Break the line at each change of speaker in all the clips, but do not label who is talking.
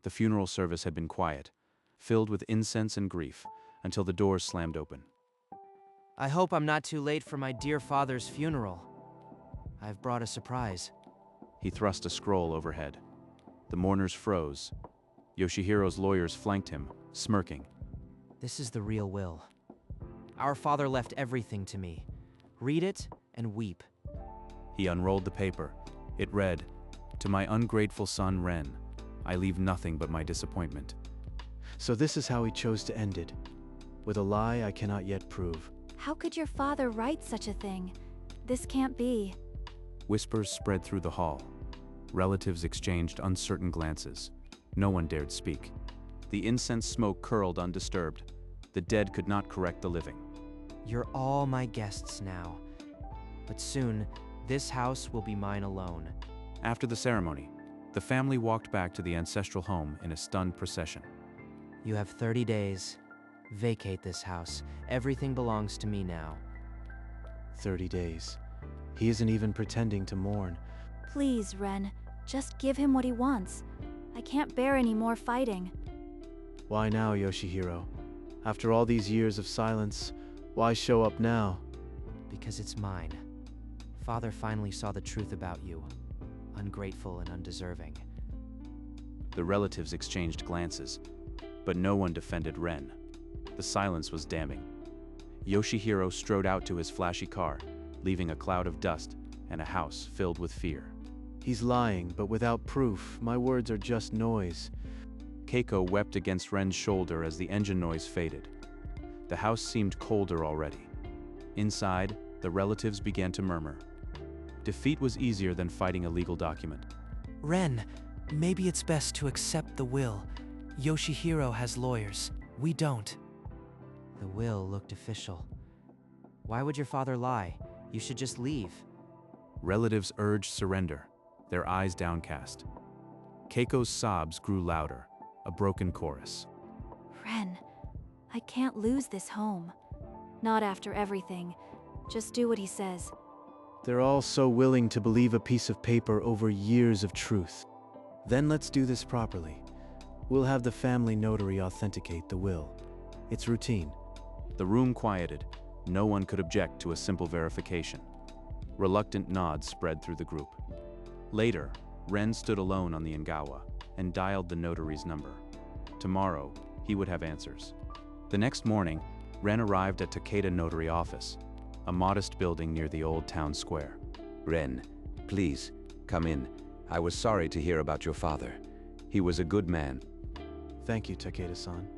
The funeral service had been quiet, filled with incense and grief, until the doors slammed open.
I hope I'm not too late for my dear father's funeral. I've brought a surprise.
He thrust a scroll overhead. The mourners froze. Yoshihiro's lawyers flanked him, smirking.
This is the real will. Our father left everything to me. Read it and weep.
He unrolled the paper. It read, "To my ungrateful son Ren, I leave nothing but my disappointment."
So this is how he chose to end it, with a lie I cannot yet prove.
How could your father write such a thing? This can't be.
Whispers spread through the hall. Relatives exchanged uncertain glances. No one dared speak. The incense smoke curled undisturbed. The dead could not correct the living.
You're all my guests now. But soon, this house will be mine alone.
After the ceremony, the family walked back to the ancestral home in a stunned procession.
You have 30 days. Vacate this house. Everything belongs to me now.
30 days. He isn't even pretending to mourn.
Please, Ren, just give him what he wants. I can't bear any more fighting.
Why now, Yoshihiro? After all these years of silence, why show up now?
Because it's mine. Father finally saw the truth about you. Ungrateful and undeserving.
The relatives exchanged glances, but no one defended Ren. The silence was damning. Yoshihiro strode out to his flashy car, leaving a cloud of dust and a house filled with fear.
He's lying, but without proof. My words are just noise.
Keiko wept against Ren's shoulder as the engine noise faded. The house seemed colder already. Inside, the relatives began to murmur. Defeat was easier than fighting a legal document.
Ren, maybe it's best to accept the will. Yoshihiro has lawyers. We don't. The will looked official. Why would your father lie? You should just leave.
Relatives urged surrender, their eyes downcast. Keiko's sobs grew louder, a broken chorus.
Ren, I can't lose this home. Not after everything. Just do what he says.
They're all so willing to believe a piece of paper over years of truth. Then let's do this properly. We'll have the family notary authenticate the will. It's routine.
The room quieted. No one could object to a simple verification. Reluctant nods spread through the group. Later, Ren stood alone on the Ingawa and dialed the notary's number. Tomorrow, he would have answers. The next morning, Ren arrived at Takeda Notary Office, a modest building near the old town square.
Ren, please, come in. I was sorry to hear about your father. He was a good man.
Thank you, Takeda-san.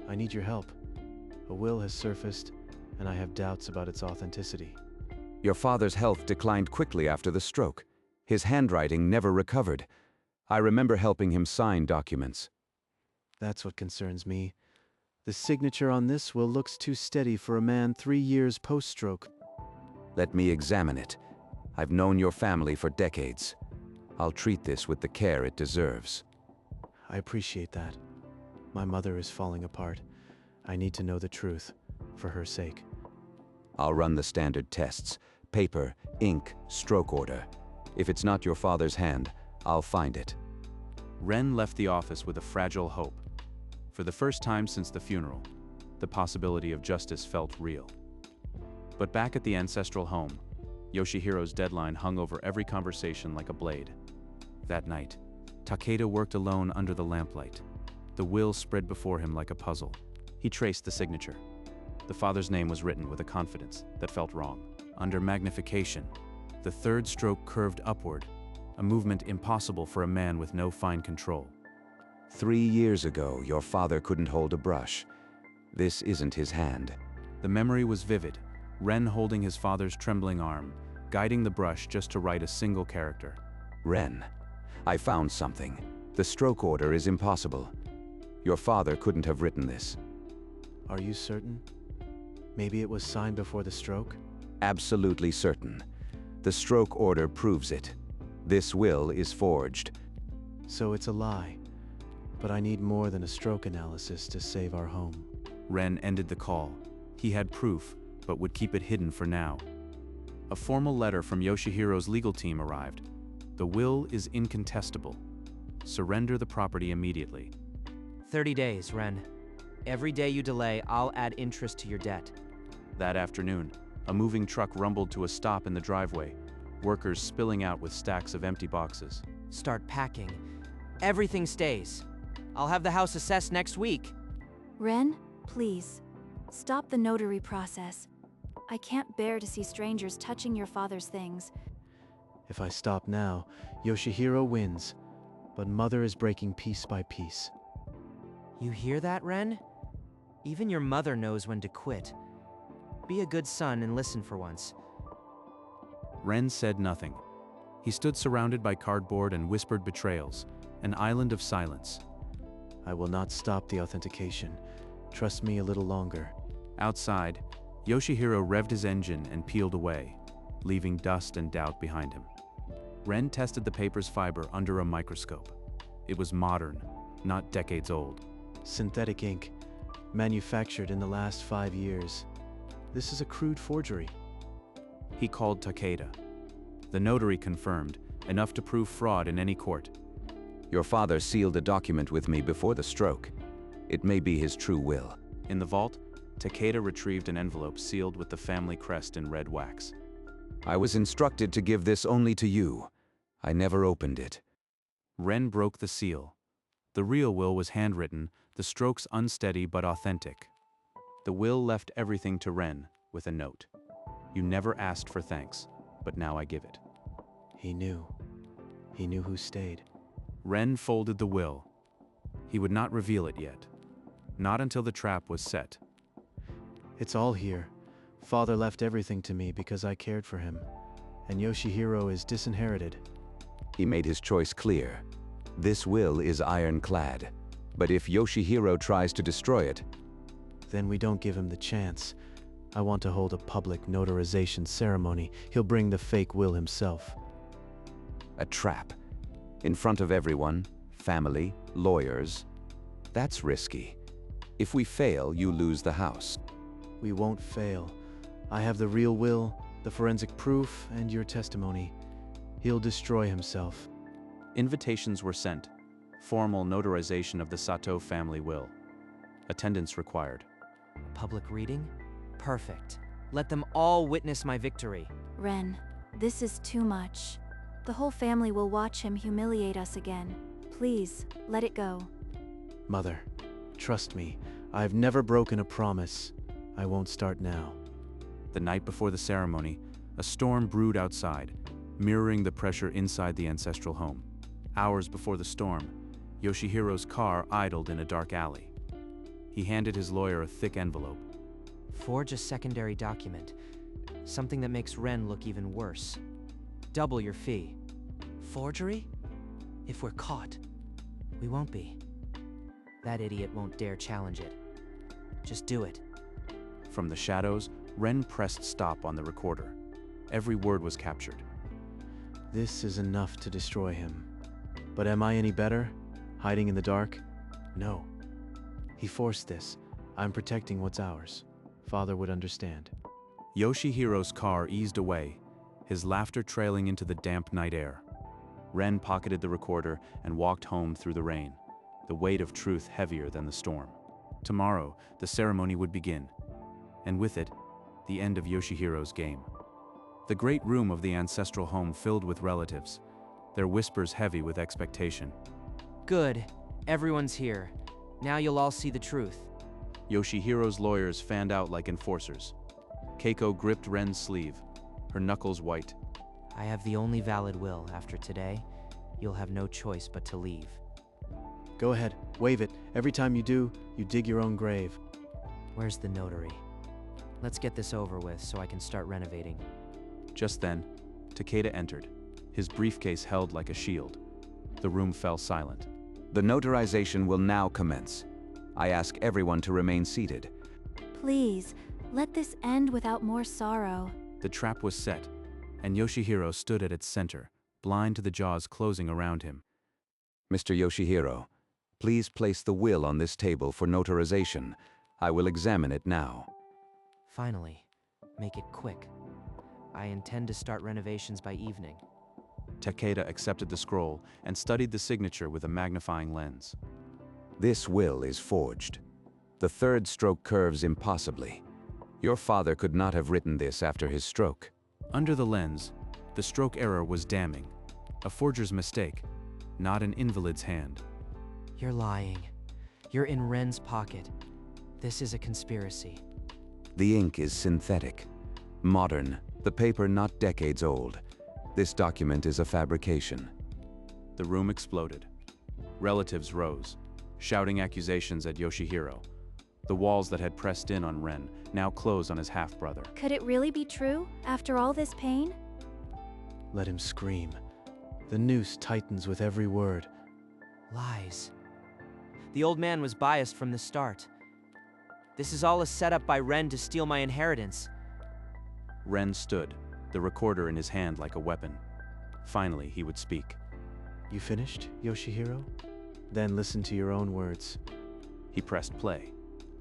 I need your help. A will has surfaced, and I have doubts about its authenticity.
Your father's health declined quickly after the stroke. His handwriting never recovered. I remember helping him sign documents.
That's what concerns me. The signature on this will looks too steady for a man 3 years post-stroke.
Let me examine it. I've known your family for decades. I'll treat this with the care it deserves.
I appreciate that. My mother is falling apart. I need to know the truth, for her sake.
I'll run the standard tests. Paper, ink, stroke order. If it's not your father's hand, I'll find it.
Ren left the office with a fragile hope. For the first time since the funeral, the possibility of justice felt real. But back at the ancestral home, Yoshihiro's deadline hung over every conversation like a blade. That night, Takeda worked alone under the lamplight. The will spread before him like a puzzle. He traced the signature. The father's name was written with a confidence that felt wrong. Under magnification, the third stroke curved upward, a movement impossible for a man with no fine control.
3 years ago, your father couldn't hold a brush. This isn't his hand.
The memory was vivid, Ren holding his father's trembling arm, guiding the brush just to write a single character.
Ren, I found something. The stroke order is impossible. Your father couldn't have written this.
Are you certain? Maybe it was signed before the stroke?
Absolutely certain. The stroke order proves it. This will is forged.
So it's a lie. But I need more than a stroke analysis to save our home.
Ren ended the call. He had proof, but would keep it hidden for now. A formal letter from Yoshihiro's legal team arrived. The will is incontestable. Surrender the property immediately.
30 days, Ren. Every day you delay, I'll add interest to your debt.
That afternoon, a moving truck rumbled to a stop in the driveway, workers spilling out with stacks of empty boxes.
Start packing. Everything stays. I'll have the house assessed next week.
Ren, please, stop the notary process. I can't bear to see strangers touching your father's things.
If I stop now, Yoshihiro wins, but Mother is breaking piece by piece.
You hear that, Ren? Even your mother knows when to quit. Be a good son and listen for once.
Ren said nothing. He stood surrounded by cardboard and whispered betrayals, an island of silence.
I will not stop the authentication. Trust me a little longer.
Outside, Yoshihiro revved his engine and peeled away, leaving dust and doubt behind him. Ren tested the paper's fiber under a microscope. It was modern, not decades old.
Synthetic ink, manufactured in the last 5 years. This is a crude forgery.
He called Takeda. The notary confirmed, enough to prove fraud in any court.
Your father sealed a document with me before the stroke. It may be his true will.
In the vault, Takeda retrieved an envelope sealed with the family crest in red wax.
I was instructed to give this only to you. I never opened it.
Ren broke the seal. The real will was handwritten, the strokes unsteady but authentic. The will left everything to Ren, with a note. You never asked for thanks, but now I give it.
He knew. He knew who stayed.
Ren folded the will. He would not reveal it yet. Not until the trap was set.
It's all here. Father left everything to me because I cared for him. And Yoshihiro is disinherited.
He made his choice clear. This will is ironclad. But if Yoshihiro tries to destroy it,
then we don't give him the chance. I want to hold a public notarization ceremony. He'll bring the fake will himself.
a trap. In front of everyone, family, lawyers. That's risky. If we fail, you lose the house.
We won't fail. I have the real will, the forensic proof, and your testimony. He'll destroy himself.
Invitations were sent. Formal notarization of the Sato family will. Attendance required.
Public reading? Perfect. Let them all witness my victory.
Ren, this is too much. The whole family will watch him humiliate us again. Please, let it go.
Mother, trust me. I've never broken a promise. I won't start now.
The night before the ceremony, a storm brewed outside, mirroring the pressure inside the ancestral home. Hours before the storm, Yoshihiro's car idled in a dark alley. He handed his lawyer a thick envelope.
Forge a secondary document. Something that makes Ren look even worse. Double your fee. Forgery? If we're caught, we won't be. That idiot won't dare challenge it. Just do it.
From the shadows, Ren pressed stop on the recorder. Every word was captured.
This is enough to destroy him. But am I any better? Hiding in the dark? No. He forced this. I'm protecting what's ours. Father would understand.
Yoshihiro's car eased away, his laughter trailing into the damp night air. Ren pocketed the recorder and walked home through the rain, the weight of truth heavier than the storm. Tomorrow, the ceremony would begin, and with it, the end of Yoshihiro's game. The great room of the ancestral home filled with relatives, their whispers heavy with expectation.
Good. Everyone's here. Now you'll all see the truth.
Yoshihiro's lawyers fanned out like enforcers. Keiko gripped Ren's sleeve, her knuckles white.
I have the only valid will. After today, you'll have no choice but to leave.
Go ahead, wave it. Every time you do, you dig your own grave.
Where's the notary? Let's get this over with so I can start renovating.
Just then, Takeda entered, his briefcase held like a shield. The room fell silent.
The notarization will now commence. I ask everyone to remain seated.
Please, let this end without more sorrow.
The trap was set, and Yoshihiro stood at its center, blind to the jaws closing around him.
Mr. Yoshihiro, please place the will on this table for notarization. I will examine it now.
Finally, make it quick. I intend to start renovations by evening.
Takeda accepted the scroll and studied the signature with a magnifying lens.
This will is forged. The third stroke curves impossibly. Your father could not have written this after his stroke.
Under the lens, the stroke error was damning. A forger's mistake, not an invalid's hand.
You're lying. You're in Ren's pocket. This is a conspiracy.
The ink is synthetic. Modern, the paper not decades old. This document is a fabrication.
The room exploded. Relatives rose, shouting accusations at Yoshihiro. The walls that had pressed in on Ren now closed on his half-brother.
Could it really be true, after all this pain?
Let him scream. The noose tightens with every word.
Lies. The old man was biased from the start. This is all a setup by Ren to steal my inheritance.
Ren stood, the recorder in his hand like a weapon. Finally, he would speak.
You finished, Yoshihiro? Then listen to your own words.
He pressed play.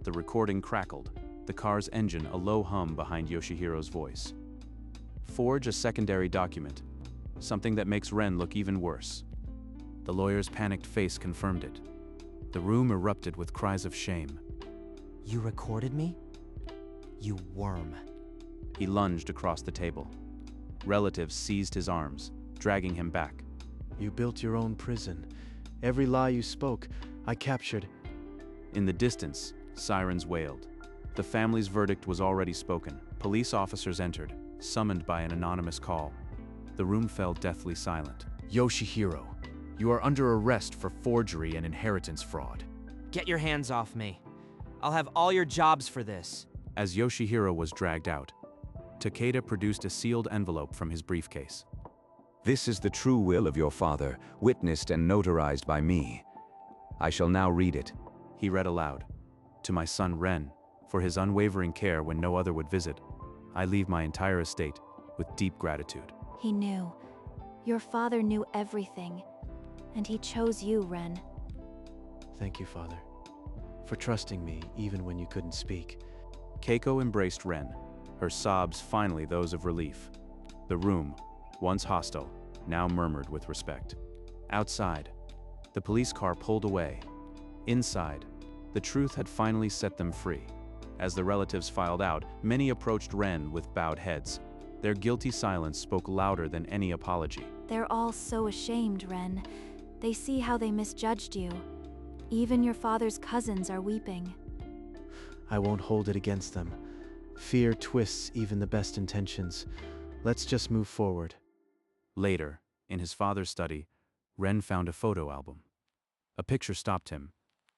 The recording crackled, the car's engine a low hum behind Yoshihiro's voice. Forge a secondary document, something that makes Ren look even worse. The lawyer's panicked face confirmed it. The room erupted with cries of shame.
You recorded me? You worm.
He lunged across the table. Relatives seized his arms, dragging him back.
You built your own prison. Every lie you spoke, I captured.
In the distance, sirens wailed. The family's verdict was already spoken. Police officers entered, summoned by an anonymous call. The room fell deathly silent.
Yoshihiro, you are under arrest for forgery and inheritance fraud.
Get your hands off me. I'll have all your jobs for this.
As Yoshihiro was dragged out, Takeda produced a sealed envelope from his briefcase.
This is the true will of your father, witnessed and notarized by me. I shall now read it.
He read aloud. To my son Ren, for his unwavering care when no other would visit, I leave my entire estate with deep gratitude.
He knew. Your father knew everything. And he chose you, Ren.
Thank you, Father, for trusting me even when you couldn't speak.
Keiko embraced Ren, her sobs finally those of relief. The room, once hostile, now murmured with respect. Outside, the police car pulled away. Inside, the truth had finally set them free. As the relatives filed out, many approached Ren with bowed heads. Their guilty silence spoke louder than any apology.
They're all so ashamed, Ren. They see how they misjudged you. Even your father's cousins are weeping.
I won't hold it against them. Fear twists even the best intentions. Let's just move forward.
Later, in his father's study, Ren found a photo album. A picture stopped him,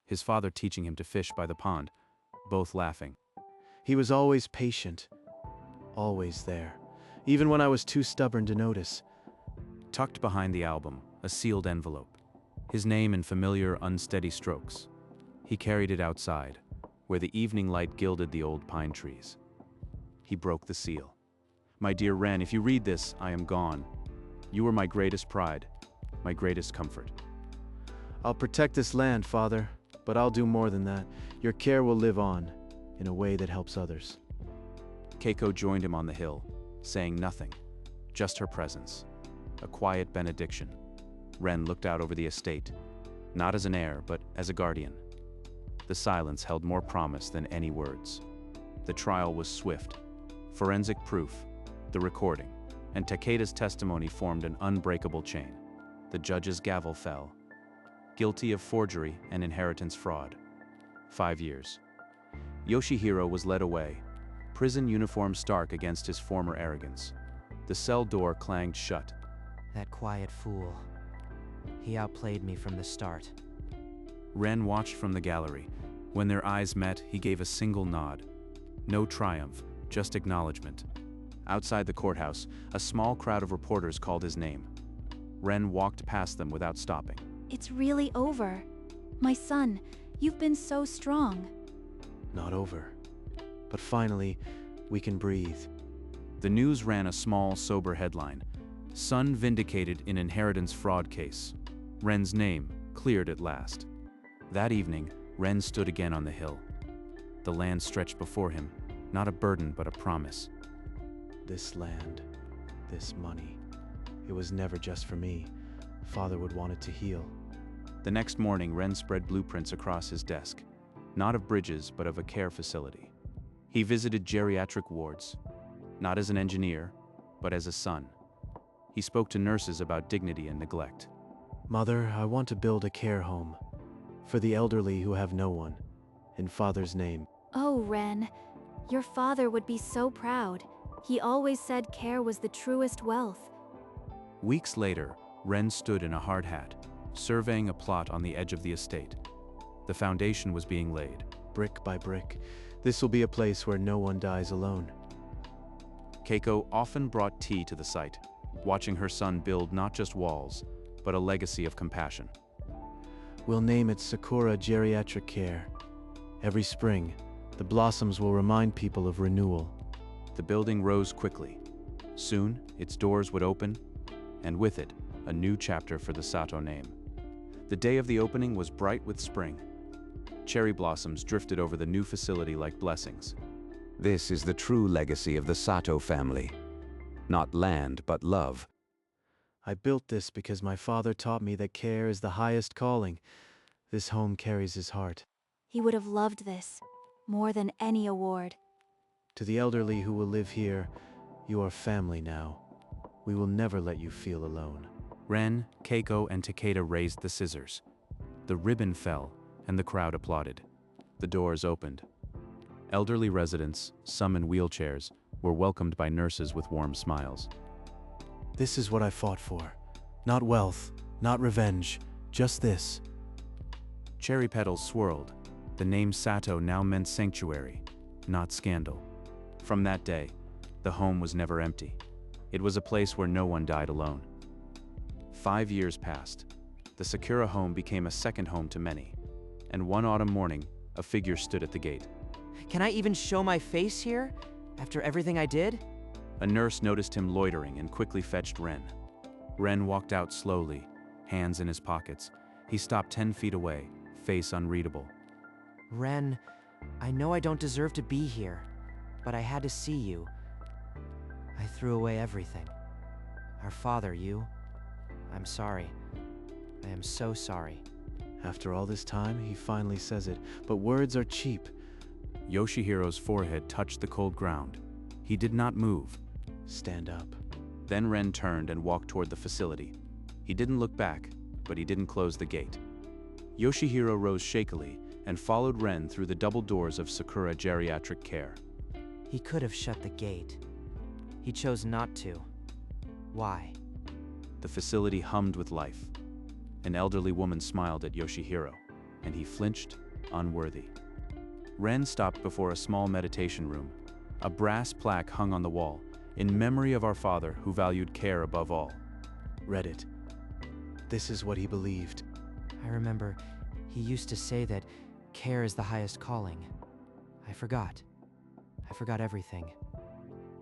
his father teaching him to fish by the pond, both laughing.
He was always patient, always there, even when I was too stubborn to notice.
Tucked behind the album, a sealed envelope, his name in familiar, unsteady strokes. He carried it outside, where the evening light gilded the old pine trees. He broke the seal. My dear Ren, if you read this, I am gone. You were my greatest pride, my greatest comfort.
I'll protect this land, Father, but I'll do more than that. Your care will live on, in a way that helps others.
Keiko joined him on the hill, saying nothing, just her presence, a quiet benediction. Ren looked out over the estate, not as an heir, but as a guardian. The silence held more promise than any words. The trial was swift. Forensic proof, the recording, and Takeda's testimony formed an unbreakable chain. The judge's gavel fell. Guilty of forgery and inheritance fraud. 5 years. Yoshihiro was led away, prison uniform stark against his former arrogance. The cell door clanged shut.
That quiet fool. He outplayed me from the start.
Ren watched from the gallery. When their eyes met, he gave a single nod. No triumph, just acknowledgement. Outside the courthouse, a small crowd of reporters called his name. Ren walked past them without stopping.
It's really over. My son, you've been so strong.
Not over. But finally, we can breathe.
The news ran a small, sober headline. Son vindicated in inheritance fraud case. Ren's name cleared at last. That evening, Ren stood again on the hill. The land stretched before him, not a burden but a promise.
This land, this money, It was never just for me. Father would want it to heal.
The next morning, Ren spread blueprints across his desk, not of bridges, but of a care facility. He visited geriatric wards, not as an engineer, but as a son. He spoke to nurses about dignity and neglect.
Mother, I want to build a care home for the elderly who have no one, in Father's name.
Oh, Ren, your father would be so proud. He always said care was the truest wealth.
Weeks later, Ren stood in a hard hat, surveying a plot on the edge of the estate. The foundation was being laid.
Brick by brick, this will be a place where no one dies alone.
Keiko often brought tea to the site, watching her son build not just walls, but a legacy of compassion.
We'll name it Sakura Geriatric Care. Every spring, the blossoms will remind people of renewal.
The building rose quickly. Soon, its doors would open, and with it, a new chapter for the Sato name. The day of the opening was bright with spring. Cherry blossoms drifted over the new facility like blessings.
This is the true legacy of the Sato family. Not land, but love.
I built this because my father taught me that care is the highest calling. This home carries his heart.
He would have loved this, more than any award.
To the elderly who will live here, you are family now. We will never let you feel alone.
Ren, Keiko, and Takeda raised the scissors. The ribbon fell, and the crowd applauded. The doors opened. Elderly residents, some in wheelchairs, were welcomed by nurses with warm smiles.
This is what I fought for. Not wealth, not revenge, just this.
Cherry petals swirled. The name Sato now meant sanctuary, not scandal. From that day, the home was never empty. It was a place where no one died alone. 5 years passed. The Sakura home became a second home to many. And one autumn morning, a figure stood at the gate.
Can I even show my face here? After everything I did?
A nurse noticed him loitering and quickly fetched Ren. Ren walked out slowly, hands in his pockets. He stopped 10 feet away, face unreadable.
Ren, I know I don't deserve to be here, but I had to see you. I threw away everything. Our father, you. I'm sorry. I am so sorry.
After all this time, he finally says it, but words are cheap.
Yoshihiro's forehead touched the cold ground. He did not move.
Stand up.
Then Ren turned and walked toward the facility. He didn't look back, but he didn't close the gate. Yoshihiro rose shakily and followed Ren through the double doors of Sakura Geriatric Care.
He could have shut the gate. He chose not to. Why?
The facility hummed with life. An elderly woman smiled at Yoshihiro, and he flinched, unworthy. Ren stopped before a small meditation room. A brass plaque hung on the wall, in memory of our father who valued care above all.
Read it. This is what he believed.
I remember he used to say that care is the highest calling. I forgot. I forgot everything.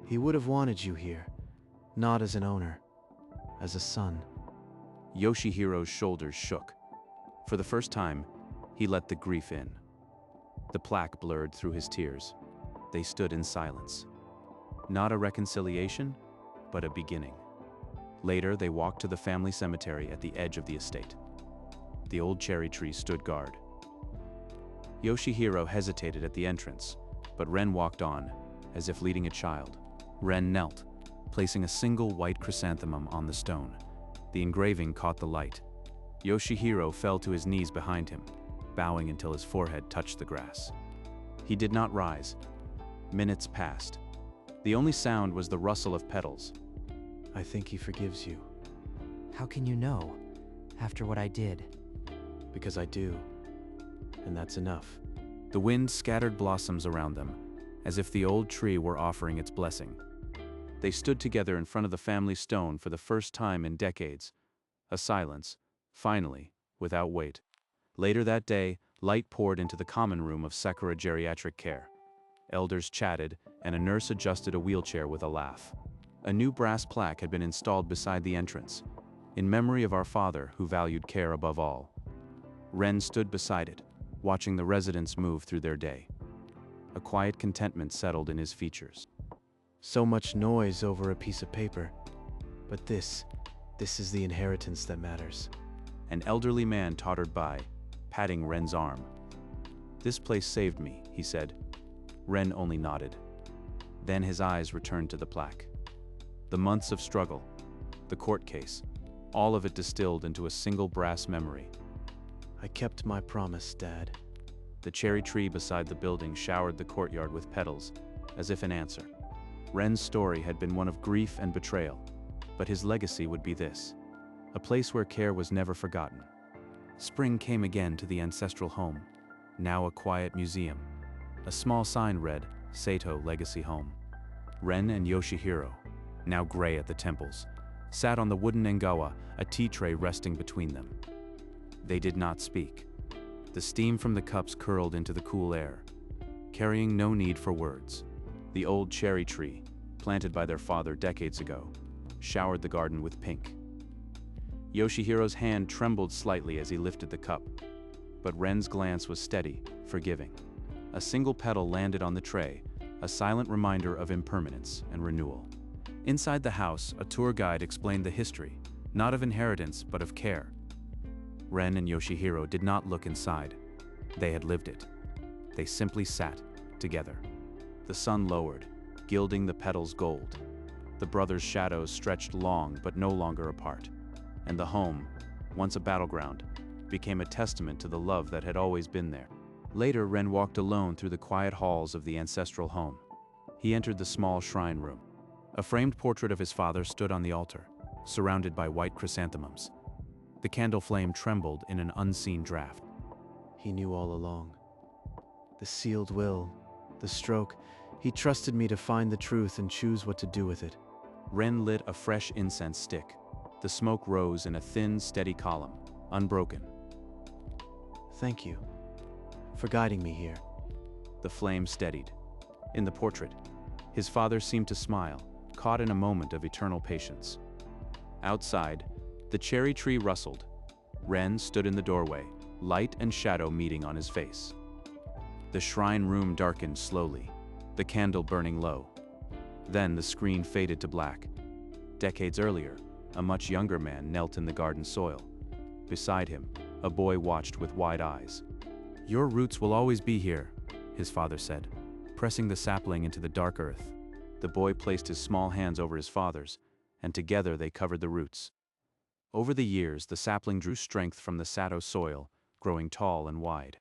He would have wanted you here, not as an owner, as a son.
Yoshihiro's shoulders shook. For the first time, he let the grief in. The plaque blurred through his tears. They stood in silence. Not a reconciliation, but a beginning. Later, they walked to the family cemetery at the edge of the estate. The old cherry tree stood guard. Yoshihiro hesitated at the entrance, but Ren walked on, as if leading a child. Ren knelt, placing a single white chrysanthemum on the stone. The engraving caught the light. Yoshihiro fell to his knees behind him, bowing until his forehead touched the grass. He did not rise. Minutes passed. The only sound was the rustle of petals.
I think he forgives you.
How can you know, after what I did?
Because I do. And that's enough.
The wind scattered blossoms around them, as if the old tree were offering its blessing. They stood together in front of the family stone for the first time in decades. A silence, finally, without weight. Later that day, light poured into the common room of Sakura Geriatric Care. Elders chatted, and a nurse adjusted a wheelchair with a laugh. A new brass plaque had been installed beside the entrance, in memory of our father who valued care above all. Ren stood beside it, watching the residents move through their day. A quiet contentment settled in his features.
So much noise over a piece of paper. But this This is the inheritance that matters.
An elderly man tottered by, patting Ren's arm. "This place saved me," he said. Ren only nodded. Then his eyes returned to the plaque. The months of struggle, the court case, all of it distilled into a single brass memory.
I kept my promise, Dad.
The cherry tree beside the building showered the courtyard with petals, as if in answer. Ren's story had been one of grief and betrayal, but his legacy would be this: a place where care was never forgotten. Spring came again to the ancestral home, now a quiet museum. A small sign read, "Sato Legacy Home." Ren and Yoshihiro, now gray at the temples, sat on the wooden engawa, a tea tray resting between them. They did not speak. The steam from the cups curled into the cool air, carrying no need for words. The old cherry tree, planted by their father decades ago, showered the garden with pink. Yoshihiro's hand trembled slightly as he lifted the cup, but Ren's glance was steady, forgiving. A single petal landed on the tray, a silent reminder of impermanence and renewal. Inside the house, a tour guide explained the history, not of inheritance, but of care. Ren and Yoshihiro did not look inside. They had lived it. They simply sat together. The sun lowered, gilding the petals gold. The brothers' shadows stretched long but no longer apart. And the home, once a battleground, became a testament to the love that had always been there. Later, Ren walked alone through the quiet halls of the ancestral home. He entered the small shrine room. A framed portrait of his father stood on the altar, surrounded by white chrysanthemums. The candle flame trembled in an unseen draft.
He knew all along. The sealed will, the stroke, he trusted me to find the truth and choose what to do with it.
Ren lit a fresh incense stick. The smoke rose in a thin, steady column, unbroken.
Thank you for guiding me here.
The flame steadied. In the portrait, his father seemed to smile, caught in a moment of eternal patience. Outside, the cherry tree rustled. Ren stood in the doorway, light and shadow meeting on his face. The shrine room darkened slowly, the candle burning low. Then the screen faded to black. Decades earlier, a much younger man knelt in the garden soil. Beside him, a boy watched with wide eyes. "Your roots will always be here," his father said, pressing the sapling into the dark earth. The boy placed his small hands over his father's, and together they covered the roots. Over the years, the sapling drew strength from the Sato soil, growing tall and wide.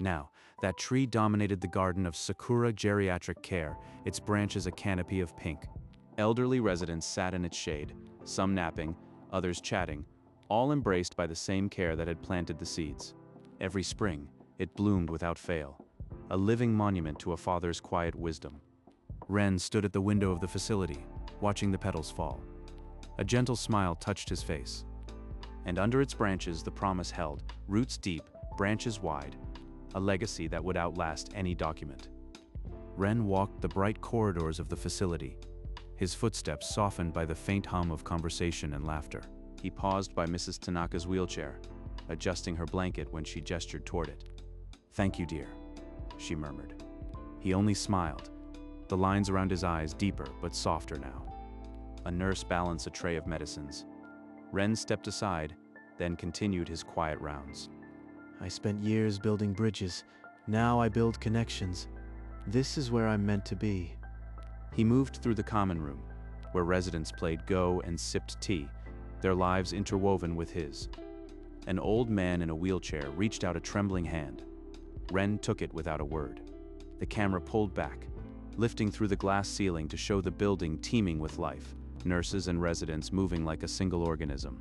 Now, that tree dominated the garden of Sakura Geriatric Care, its branches a canopy of pink. Elderly residents sat in its shade, some napping, others chatting, all embraced by the same care that had planted the seeds. Every spring, it bloomed without fail, a living monument to a father's quiet wisdom. Ren stood at the window of the facility, watching the petals fall. A gentle smile touched his face. And under its branches the promise held, roots deep, branches wide, a legacy that would outlast any document. Ren walked the bright corridors of the facility, his footsteps softened by the faint hum of conversation and laughter. He paused by Mrs. Tanaka's wheelchair, adjusting her blanket when she gestured toward it. "Thank you, dear," she murmured. He only smiled, the lines around his eyes deeper but softer now. A nurse balanced a tray of medicines. Ren stepped aside, then continued his quiet rounds.
I spent years building bridges. Now I build connections. This is where I'm meant to be.
He moved through the common room, where residents played Go and sipped tea, their lives interwoven with his. An old man in a wheelchair reached out a trembling hand. Ren took it without a word. The camera pulled back, lifting through the glass ceiling to show the building teeming with life, nurses and residents moving like a single organism.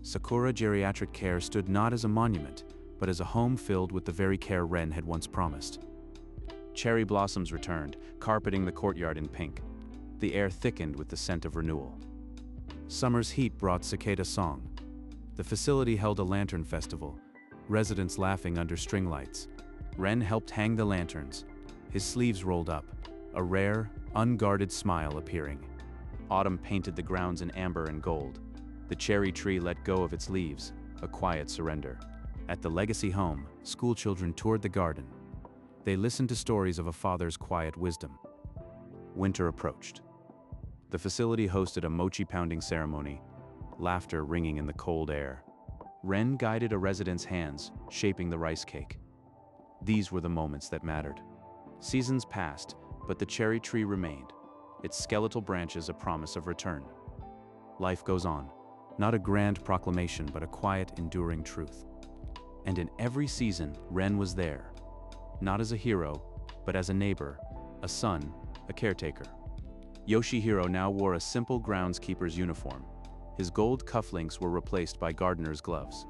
Sakura Geriatric Care stood not as a monument, but as a home filled with the very care Ren had once promised. Cherry blossoms returned, carpeting the courtyard in pink. The air thickened with the scent of renewal. Summer's heat brought cicada song. The facility held a lantern festival, residents laughing under string lights. Ren helped hang the lanterns, his sleeves rolled up, a rare, unguarded smile appearing. Autumn painted the grounds in amber and gold. The cherry tree let go of its leaves, a quiet surrender. At the legacy home, schoolchildren toured the garden. They listened to stories of a father's quiet wisdom. Winter approached. The facility hosted a mochi pounding ceremony, laughter ringing in the cold air. Ren guided a resident's hands, shaping the rice cake. These were the moments that mattered. Seasons passed, but the cherry tree remained, its skeletal branches a promise of return. Life goes on, not a grand proclamation, but a quiet, enduring truth. And in every season, Ren was there, not as a hero, but as a neighbor, a son, a caretaker. Yoshihiro now wore a simple groundskeeper's uniform. His gold cufflinks were replaced by gardener's gloves.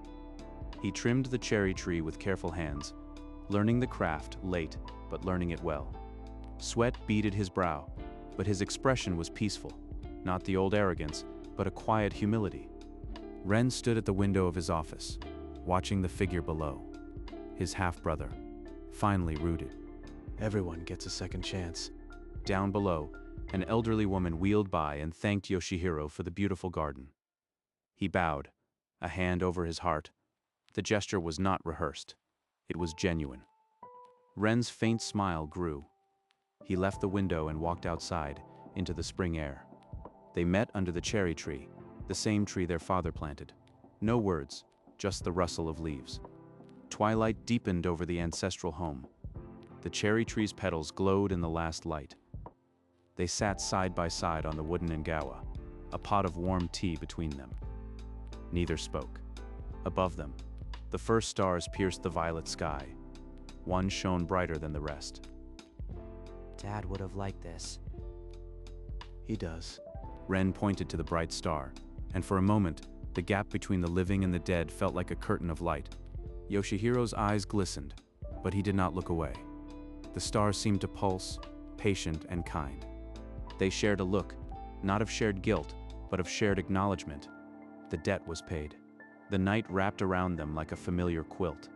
He trimmed the cherry tree with careful hands, learning the craft late, but learning it well. Sweat beaded his brow, but his expression was peaceful, not the old arrogance, but a quiet humility. Ren stood at the window of his office, watching the figure below, his half-brother, finally rooted.
Everyone gets a second chance.
Down below, an elderly woman wheeled by and thanked Yoshihiro for the beautiful garden. He bowed, a hand over his heart. The gesture was not rehearsed. It was genuine. Ren's faint smile grew. He left the window and walked outside, into the spring air. They met under the cherry tree, the same tree their father planted. No words, just the rustle of leaves. Twilight deepened over the ancestral home. The cherry tree's petals glowed in the last light. They sat side by side on the wooden ngawa, a pot of warm tea between them. Neither spoke. Above them, the first stars pierced the violet sky. One shone brighter than the rest.
Dad would have liked this.
He does.
Ren pointed to the bright star, and for a moment, the gap between the living and the dead felt like a curtain of light. Yoshihiro's eyes glistened, but he did not look away. The star seemed to pulse, patient and kind. They shared a look, not of shared guilt, but of shared acknowledgement. The debt was paid. The night wrapped around them like a familiar quilt.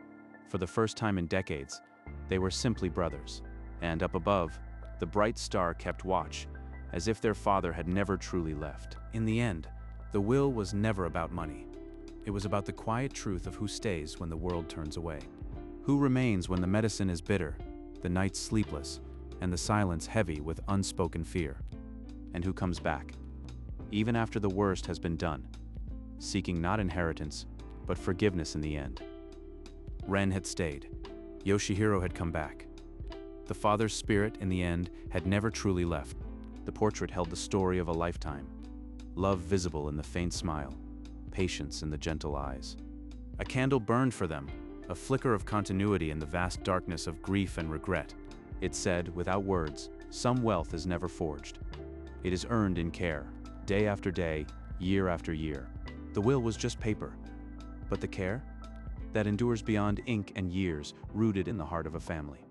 For the first time in decades, they were simply brothers. And up above, the bright star kept watch, as if their father had never truly left. In the end, the will was never about money. It was about the quiet truth of who stays when the world turns away. Who remains when the medicine is bitter, the nights sleepless, and the silence heavy with unspoken fear. And who comes back, even after the worst has been done, seeking not inheritance, but forgiveness in the end. Ren had stayed. Yoshihiro had come back. The father's spirit, in the end, had never truly left. The portrait held the story of a lifetime. Love visible in the faint smile, patience in the gentle eyes. A candle burned for them, a flicker of continuity in the vast darkness of grief and regret. It said, without words, some wealth is never forged. It is earned in care, day after day, year after year. The will was just paper. But the care? That endures beyond ink and years, rooted in the heart of a family.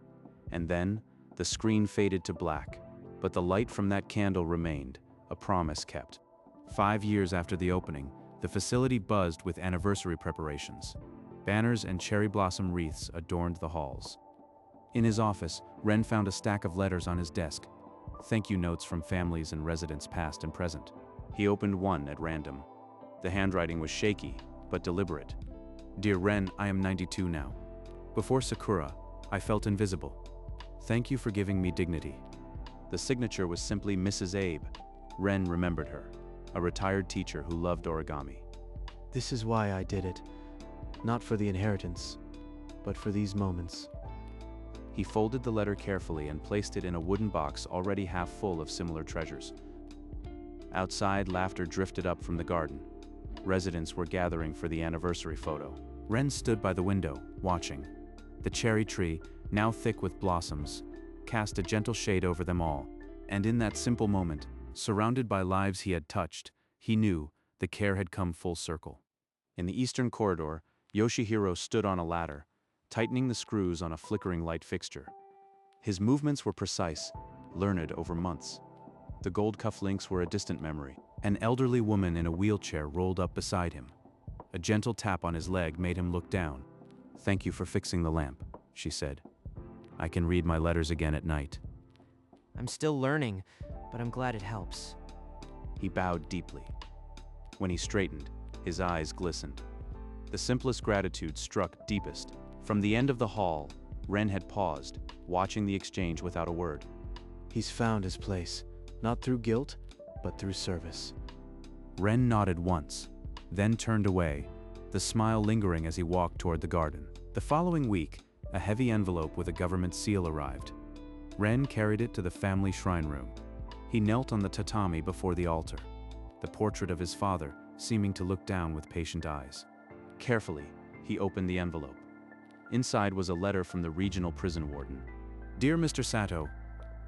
And then, the screen faded to black, but the light from that candle remained, a promise kept. 5 years after the opening, the facility buzzed with anniversary preparations. Banners and cherry blossom wreaths adorned the halls. In his office, Ren found a stack of letters on his desk. Thank you notes from families and residents past and present. He opened one at random. The handwriting was shaky, but deliberate. Dear Ren, I am 92 now. Before Sakura, I felt invisible. Thank you for giving me dignity. The signature was simply Mrs. Abe. Ren remembered her, a retired teacher who loved origami.
This is why I did it. Not for the inheritance, but for these moments.
He folded the letter carefully and placed it in a wooden box already half full of similar treasures. Outside, laughter drifted up from the garden. Residents were gathering for the anniversary photo. Ren stood by the window, watching. The cherry tree, now thick with blossoms, cast a gentle shade over them all, and in that simple moment, surrounded by lives he had touched, he knew the care had come full circle. In the eastern corridor, Yoshihiro stood on a ladder, tightening the screws on a flickering light fixture. His movements were precise, learned over months. The gold cufflinks were a distant memory. An elderly woman in a wheelchair rolled up beside him. A gentle tap on his leg made him look down. Thank you for fixing the lamp, she said. I can read my letters again at night.
I'm still learning, but I'm glad it helps.
He bowed deeply. When he straightened, his eyes glistened. The simplest gratitude struck deepest. From the end of the hall, Ren had paused, watching the exchange without a word.
He's found his place, not through guilt, but through service.
Ren nodded once, then turned away, the smile lingering as he walked toward the garden. The following week, a heavy envelope with a government seal arrived. Ren carried it to the family shrine room. He knelt on the tatami before the altar, the portrait of his father seeming to look down with patient eyes. Carefully, he opened the envelope. Inside was a letter from the regional prison warden. Dear Mr. Sato,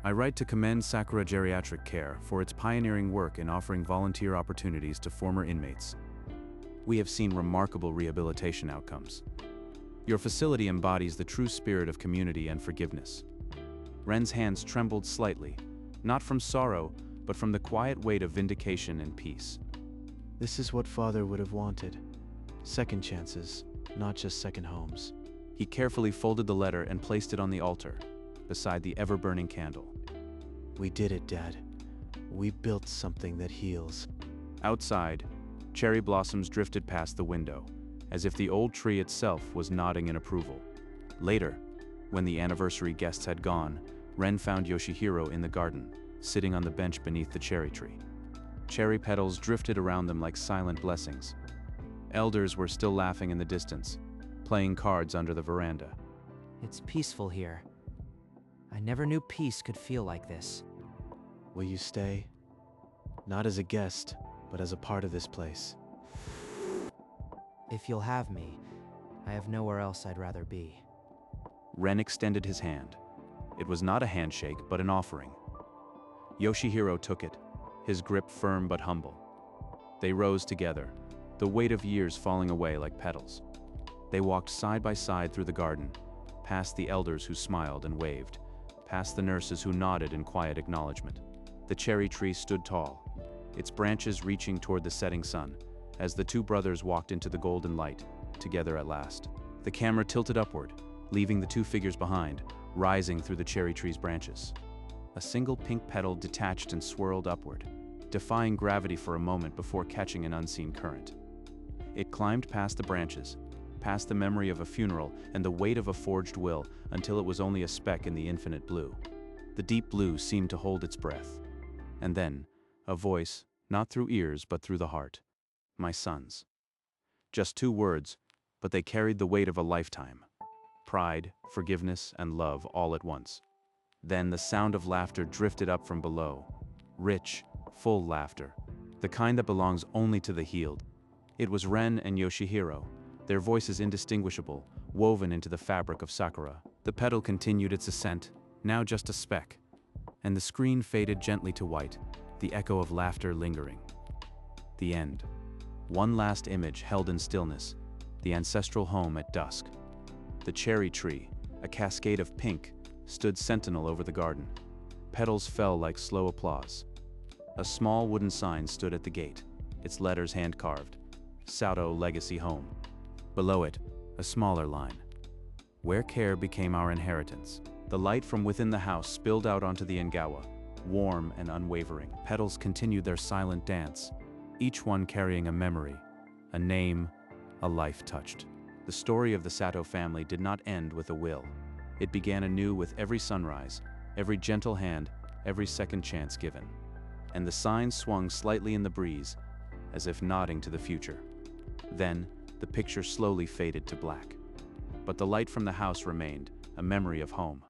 I write to commend Sakura Geriatric Care for its pioneering work in offering volunteer opportunities to former inmates. We have seen remarkable rehabilitation outcomes. Your facility embodies the true spirit of community and forgiveness. Ren's hands trembled slightly, not from sorrow, but from the quiet weight of vindication and peace.
This is what Father would have wanted. Second chances, not just second homes.
He carefully folded the letter and placed it on the altar, beside the ever-burning candle.
We did it, Dad. We built something that heals.
Outside, cherry blossoms drifted past the window, as if the old tree itself was nodding in approval. Later, when the anniversary guests had gone, Ren found Yoshihiro in the garden, sitting on the bench beneath the cherry tree. Cherry petals drifted around them like silent blessings. Elders were still laughing in the distance, playing cards under the veranda.
It's peaceful here. I never knew peace could feel like this.
Will you stay? Not as a guest, but as a part of this place.
If you'll have me, I have nowhere else I'd rather be.
Ren extended his hand. It was not a handshake, but an offering. Yoshihiro took it, his grip firm but humble. They rose together, the weight of years falling away like petals. They walked side by side through the garden, past the elders who smiled and waved, past the nurses who nodded in quiet acknowledgement. The cherry tree stood tall, its branches reaching toward the setting sun, as the two brothers walked into the golden light, together at last. The camera tilted upward, leaving the two figures behind, rising through the cherry tree's branches. A single pink petal detached and swirled upward, defying gravity for a moment before catching an unseen current. It climbed past the branches, past the memory of a funeral and the weight of a forged will, until it was only a speck in the infinite blue. The deep blue seemed to hold its breath. And then, a voice, not through ears but through the heart. My sons. Just 2 words, but they carried the weight of a lifetime. Pride, forgiveness, and love all at once. Then the sound of laughter drifted up from below. Rich, full laughter, the kind that belongs only to the healed. It was Ren and Yoshihiro, their voices indistinguishable, woven into the fabric of Sakura. The petal continued its ascent, now just a speck, and the screen faded gently to white, the echo of laughter lingering. The end. One last image held in stillness, the ancestral home at dusk. The cherry tree, a cascade of pink, stood sentinel over the garden. Petals fell like slow applause. A small wooden sign stood at the gate, its letters hand-carved. Sato Legacy Home. Below it, a smaller line. Where care became our inheritance. The light from within the house spilled out onto the Engawa, warm and unwavering. Petals continued their silent dance, each one carrying a memory, a name, a life touched. The story of the Sato family did not end with a will. It began anew with every sunrise, every gentle hand, every second chance given. And the sign swung slightly in the breeze, as if nodding to the future. Then, the picture slowly faded to black. But the light from the house remained, a memory of home.